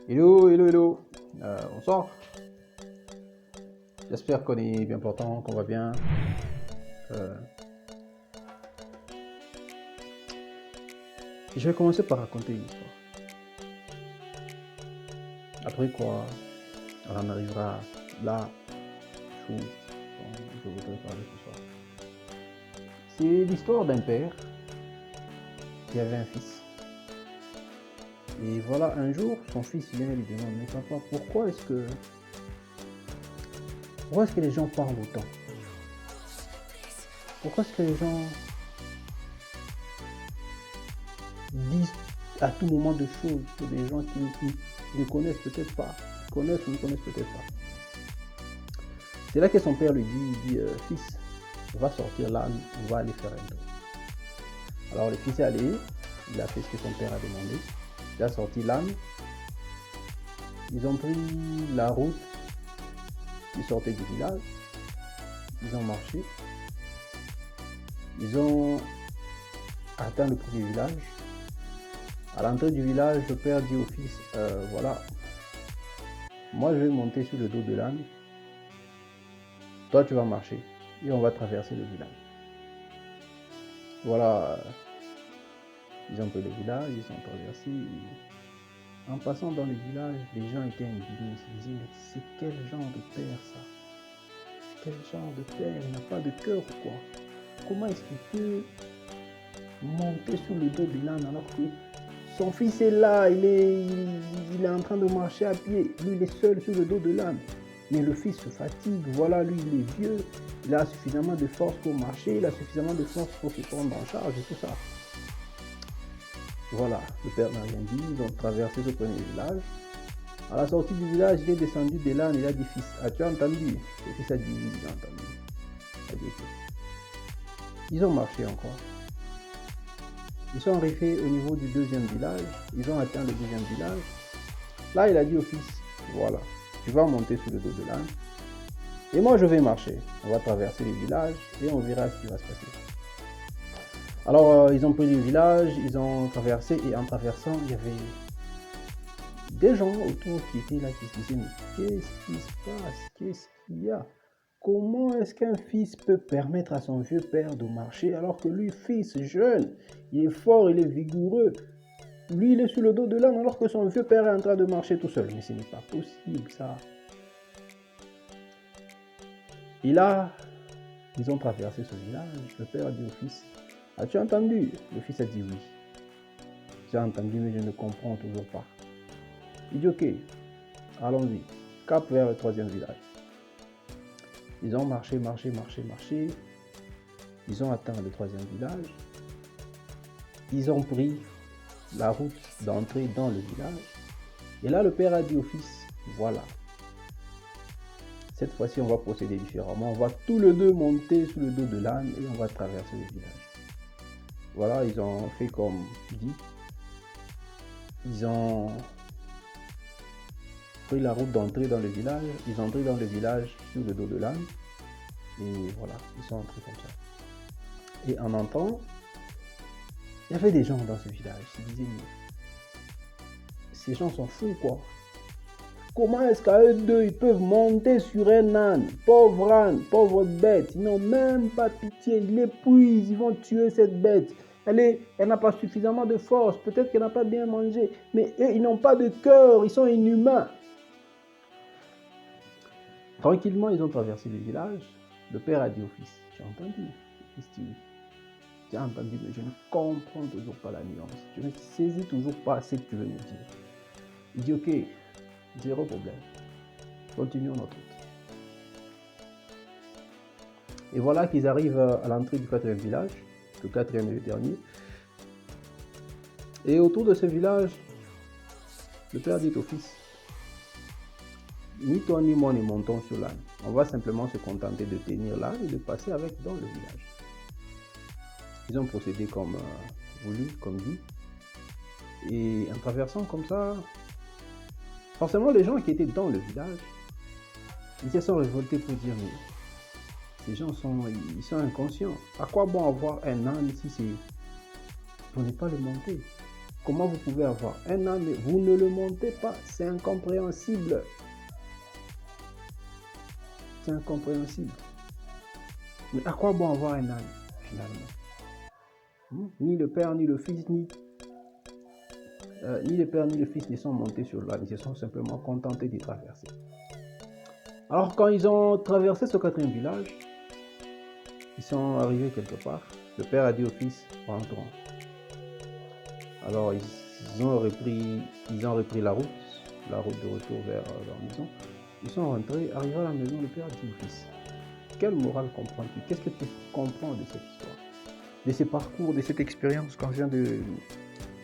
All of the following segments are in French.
Hello, hello, hello. Bonsoir. J'espère qu'on est bien portant, qu'on va bien. Je vais commencer par raconter une histoire. Après quoi, on en arrivera là où je voudrais parler ce soir. C'est l'histoire d'un père qui avait un fils. Et voilà, un jour, son fils vient et lui demande, mais papa, pourquoi est-ce que les gens parlent autant? Pourquoi est-ce que les gens disent à tout moment de choses sur des gens qui ne connaissent peut-être pas, connaissent ou ne connaissent peut-être pas? C'est là que son père lui dit, fils, on va sortir là, on va aller faire un tour. Alors le fils est allé, il a fait ce que son père a demandé, il a sorti l'âne, ils ont pris la route, ils sortaient du village, ils ont marché, ils ont atteint le premier village. À l'entrée du village, le père dit au fils, voilà, moi je vais monter sur le dos de l'âne, toi tu vas marcher et on va traverser le village. Voilà, ils ont pris le village, ils ont traversé. En passant dans le village, les gens étaient indignés, ils se disaient, mais c'est quel genre de père ça? Quel genre de père? Il n'a pas de cœur ou quoi? Comment est-ce qu'il peut monter sur le dos de l'âne alors que son fils est là, il est en train de marcher à pied, lui il est seul sur le dos de l'âne. Mais le fils se fatigue, voilà, lui il est vieux, il a suffisamment de force pour marcher, il a suffisamment de force pour se prendre en charge et tout ça. Voilà, le père n'a rien dit, ils ont traversé ce premier village. À la sortie du village, il est descendu de l'âne, il a dit, fils, as-tu entendu? Le fils a dit, oui, j'ai entendu. Il a dit, ok. Ils ont marché encore. Ils sont arrivés au niveau du deuxième village, ils ont atteint le deuxième village. Là, il a dit au fils, voilà, tu vas monter sur le dos de l'âne, et moi je vais marcher. On va traverser le village et on verra ce qui va se passer. Alors, ils ont pris le village, ils ont traversé, et en traversant, il y avait des gens autour qui étaient là, qui se disaient, mais qu'est-ce qui se passe? Qu'est-ce qu'il y a? Comment est-ce qu'un fils peut permettre à son vieux père de marcher alors que lui, fils jeune, il est fort, il est vigoureux? Lui, il est sur le dos de l'âne alors que son vieux père est en train de marcher tout seul. Mais ce n'est pas possible, ça. Et là, ils ont traversé ce village. Le père a dit au fils, as-tu entendu? Le fils a dit oui. J'ai entendu, mais je ne comprends toujours pas. Il dit, ok, allons-y. Cap vers le troisième village. Ils ont marché. Ils ont atteint le troisième village. Ils ont pris la route d'entrée dans le village. Et là, le père a dit au fils, voilà. Cette fois-ci, on va procéder différemment. On va tous les deux monter sur le dos de l'âne et on va traverser le village. Voilà, ils ont fait comme dit. Ils ont pris la route d'entrée dans le village. Ils ont entré dans le village sur le dos de l'âne. Et voilà, ils sont entrés comme ça. Et en entrant, il y avait des gens dans ce village. Ils se disaient, mais ces gens sont fous, quoi. Comment est-ce qu'à eux deux, ils peuvent monter sur un âne? Pauvre bête. Ils n'ont même pas pitié. Ils l'épuisent. Ils vont tuer cette bête. Elle n'a pas suffisamment de force. Peut-être qu'elle n'a pas bien mangé. Mais eux, ils n'ont pas de cœur. Ils sont inhumains. Tranquillement, ils ont traversé le village. Le père a dit au fils, j'ai entendu. Le fils dit oui. J'ai entendu, mais je ne comprends toujours pas la nuance. Je ne saisis toujours pas ce que tu veux me dire. Il dit, ok, zéro problème. Continuons notre route. Et voilà qu'ils arrivent à l'entrée du quatrième village, le quatrième et le dernier. Et autour de ce village, le père dit au fils, ni toi ni moi ne montons sur l'âne. On va simplement se contenter de tenir l'âne et de passer avec dans le village. Ils ont procédé comme voulu, comme dit. Et en traversant comme ça, forcément les gens qui étaient dans le village, ils se sont révoltés pour dire, mais ces gens sont inconscients. À quoi bon avoir un âne si c'est pour ne pas le monter? Comment vous pouvez avoir un âne, mais vous ne le montez pas? C'est incompréhensible. C'est incompréhensible. Mais à quoi bon avoir un âne, finalement? Ni le Père, ni le Fils, ni le Père, ni le Fils ne sont montés sur l'âne. Ils se sont simplement contentés d'y traverser. Alors, quand ils ont traversé ce 4e village, ils sont arrivés quelque part. Le Père a dit au Fils, rentrons. Alors, ils ont repris la route de retour vers leur maison. Ils sont rentrés, arrivés à la maison, le Père a dit au Fils, quelle morale comprends-tu? Qu'est-ce que tu comprends de cette histoire? De ce parcours, de cette expérience qu'on vient de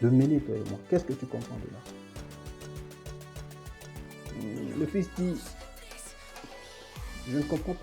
mener, toi et moi? Qu'est-ce que tu comprends de là? Le Fils dit, je ne comprends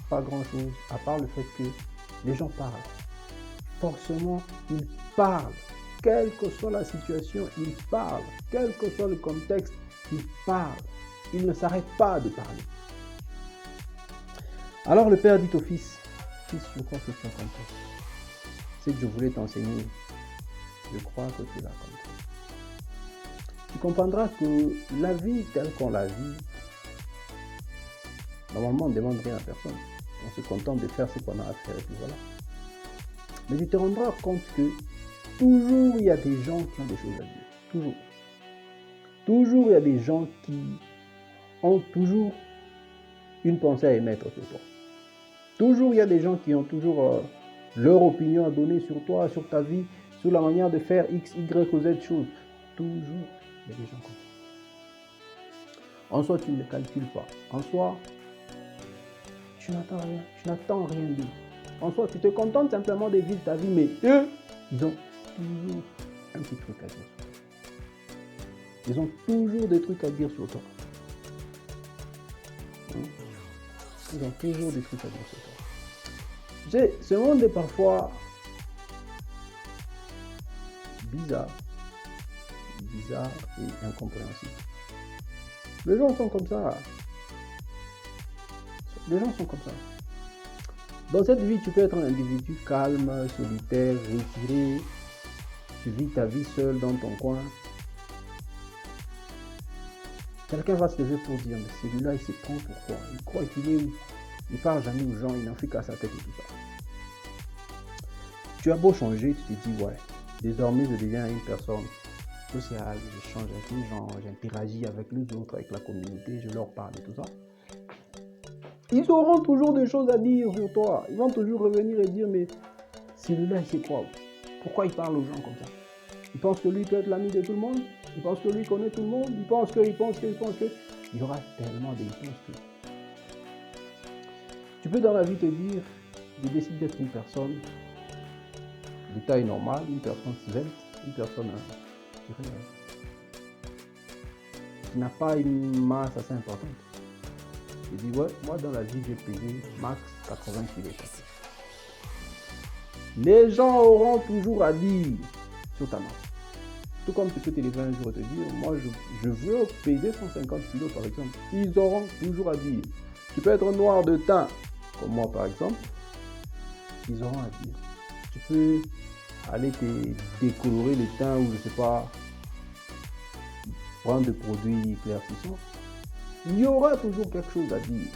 pas grand-chose, à part le fait que les gens parlent. Forcément, ils parlent. Quelle que soit la situation, ils parlent. Quel que soit le contexte, ils parlent. Ils ne s'arrêtent pas de parler. Alors le Père dit au Fils, Fils, je crois que tu as compris. C'est que je voulais t'enseigner. Je crois que tu l'as compris. Tu comprendras que la vie telle qu'on la vit, normalement on ne demande rien à personne. On se contente de faire ce qu'on a à faire et puis voilà. Mais tu te rendras compte que toujours il y a des gens qui ont des choses à dire. Toujours. Toujours il y a des gens qui ont toujours une pensée à émettre sur toi. Toujours il y a des gens qui ont toujours leur opinion à donner sur toi, sur ta vie, sur la manière de faire X, Y ou Z choses. Toujours il y a des gens comme ça. En soi, tu ne les calcules pas. En soi, tu n'attends rien d'eux. En soi, tu te contentes simplement de vivre ta vie, mais eux, ils ont toujours un petit truc à dire sur toi. Ils ont toujours des trucs à dire sur toi. Ils ont toujours des trucs à dire sur toi. Ce monde est parfois bizarre et incompréhensible. Les gens sont comme ça. Les gens sont comme ça. Dans cette vie, tu peux être un individu calme, solitaire, retiré. Tu vis ta vie seul dans ton coin. Quelqu'un va se lever pour dire, mais celui-là, il se prend pourquoi? Il croit qu'il est où? Il parle jamais aux gens, il n'en fait qu'à sa tête et tout ça. Tu as beau changer, tu te dis, ouais, désormais, je deviens une personne sociale, je change avec les gens, j'interagis avec les autres, avec la communauté, je leur parle et tout ça. Ils auront toujours des choses à dire sur toi. Ils vont toujours revenir et dire, mais celui-là, il sait quoi? Pourquoi il parle aux gens comme ça? Il pense que lui peut être l'ami de tout le monde? Il pense que lui connaît tout le monde? Il pense que... Il y aura tellement de réponses que... Tu peux dans la vie te dire, je décide d'être une personne de taille normale, une personne svelte, une personne, qui n'a pas une masse assez importante. Je dis, ouais, moi dans la vie, j'ai pesé max 80 kg. Les gens auront toujours à dire sur ta masse. Tout comme tu peux te lever un jour et te dire, moi je veux peser 150 kg par exemple. Ils auront toujours à dire. Tu peux être noir de teint, comme moi par exemple. Ils auront à dire. Tu peux aller te décolorer le teint ou je sais pas, prendre des produits éclaircissants. Il y aura toujours quelque chose à dire.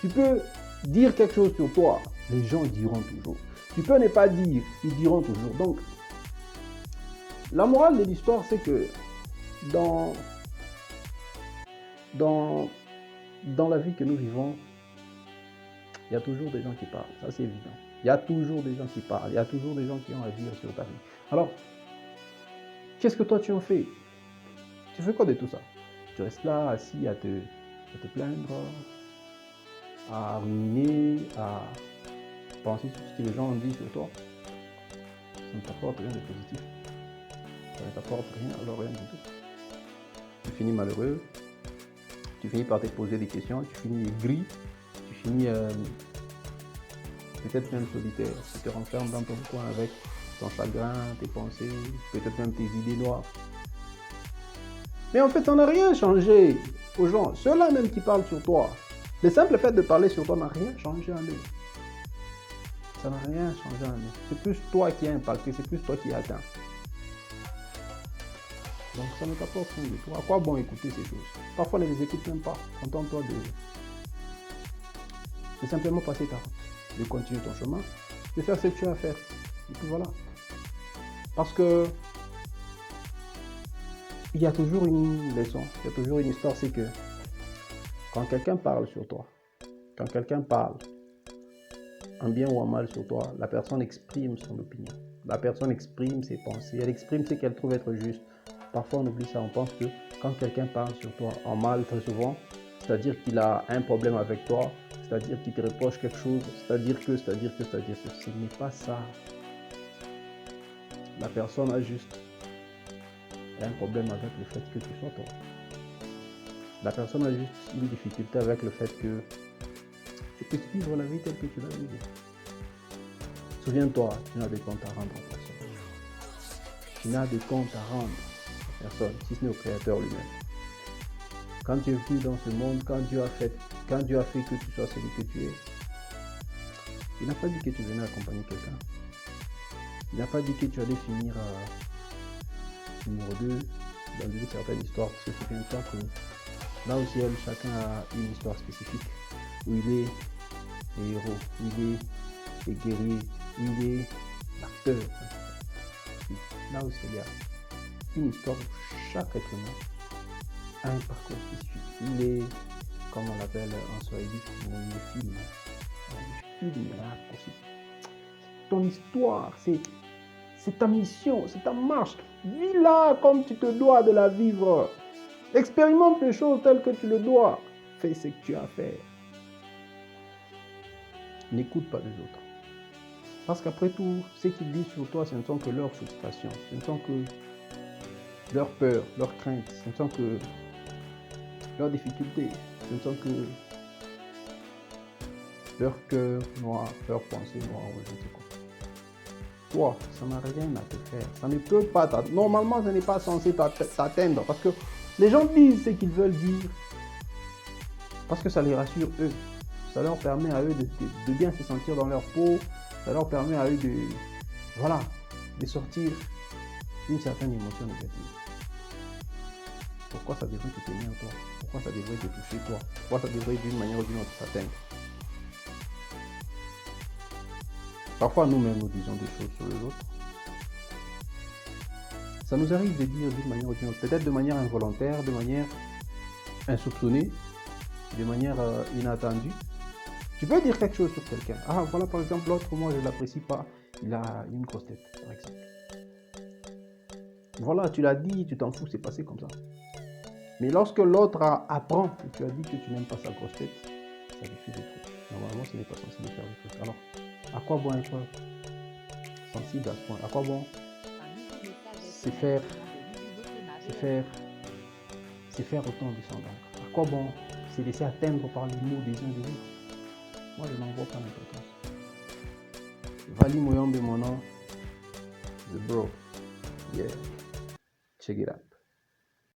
Tu peux dire quelque chose sur toi, les gens diront toujours. Tu peux ne pas dire, ils diront toujours. Donc, la morale de l'histoire, c'est que dans la vie que nous vivons, il y a toujours des gens qui parlent. Ça, c'est évident. Il y a toujours des gens qui parlent. Il y a toujours des gens qui ont à dire sur ta vie. Alors, qu'est-ce que toi tu en fais? Tu fais quoi de tout ça? Tu restes là, assis, à te plaindre, à ruminer, à penser sur ce que les gens ont dit sur toi. Ça ne t'apporte rien de positif. Ça ne t'apporte rien, alors rien du tout. Tu finis malheureux, tu finis par te poser des questions, tu finis gris, tu finis peut-être même solitaire. Tu te renfermes dans ton coin avec ton chagrin, tes pensées, peut-être même tes idées noires. Mais en fait, ça n'a rien changé aux gens. Ceux-là même qui parlent sur toi, le simple fait de parler sur toi n'a rien changé en eux. Ça n'a rien changé en eux. C'est plus toi qui es impacté, c'est plus toi qui es atteint. Donc ça ne t'apporte rien du tout. À quoi bon écouter ces choses? Parfois, ne les écoute même pas. Contente-toi de simplement passer ta route, de continuer ton chemin, de faire ce que tu as à faire. Et puis voilà. Parce que il y a toujours une leçon, il y a toujours une histoire, c'est que quand quelqu'un parle sur toi, quand quelqu'un parle en bien ou en mal sur toi, la personne exprime son opinion. La personne exprime ses pensées, elle exprime ce qu'elle trouve être juste. Parfois on oublie ça, on pense que quand quelqu'un parle sur toi en mal très souvent, c'est-à-dire qu'il a un problème avec toi, c'est-à-dire qu'il te reproche quelque chose, c'est-à-dire que ce n'est pas ça. La personne a juste un problème avec le fait que tu sois toi. La personne a juste une difficulté avec le fait que tu puisses vivre la vie telle que tu l'as vivre. Souviens-toi, tu n'as de compte à rendre à personne. Tu n'as de compte à rendre à personne, si ce n'est au Créateur lui-même. Quand tu es venu dans ce monde, quand Dieu a fait que tu sois celui que tu es, il n'a pas dit que tu venais accompagner quelqu'un. Il n'a pas dit que tu allais finir numéro 2 dans une certaine histoire, parce que souviens-toi que là au ciel, chacun a une histoire spécifique, où il est le héros, où il est le guerrier, où il est l'acteur. Là au ciel, il y a une histoire où chaque être humain a un parcours spécifique. Il est, comme on l'appelle en Swahili, le film. Le film là aussi. Ton histoire, c'est ta mission, c'est ta marche. Vis-la comme tu te dois de la vivre. Expérimente les choses telles que tu le dois. Fais ce que tu as à faire. N'écoute pas les autres. Parce qu'après tout, ce qu'ils disent sur toi, ce ne sont que leurs frustrations, ce ne sont que leurs peurs, leurs craintes, ce ne sont que leurs difficultés, ce ne sont que leur cœur noir, leurs pensées noires, je ne sais quoi. Toi, ça n'a rien à te faire. Ça ne peut pas t'atteindre. Normalement, ça n'est pas censé t'atteindre. Parce que les gens disent ce qu'ils veulent dire. Parce que ça les rassure eux. Ça leur permet à eux de bien se sentir dans leur peau. Ça leur permet à eux de sortir d'une certaine émotion négative. Pourquoi ça devrait te tenir toi? Pourquoi ça devrait te toucher toi? Pourquoi ça devrait d'une manière ou d'une autre t'atteindre? Parfois nous-mêmes nous disons des choses sur les autres. Ça nous arrive de dire d'une manière ou d'une autre, peut-être de manière involontaire, de manière insoupçonnée, de manière inattendue. Tu peux dire quelque chose sur quelqu'un. Ah voilà par exemple l'autre, moi je ne l'apprécie pas, il a une grosse tête par exemple. Voilà, tu l'as dit, tu t'en fous, c'est passé comme ça. Mais lorsque l'autre apprend que tu as dit que tu n'aimes pas sa grosse tête, ça lui fait des trucs. Normalement ce n'est pas censé lui faire des trucs. Alors, à quoi bon être sensible à ce point? À quoi bon se faire autant de sang d'encre? À quoi bon se laisser atteindre par les mots des uns des autres? Moi je n'en vois pas l'importance. Vali Moyombe mon nom, the bro. Yeah, check it out.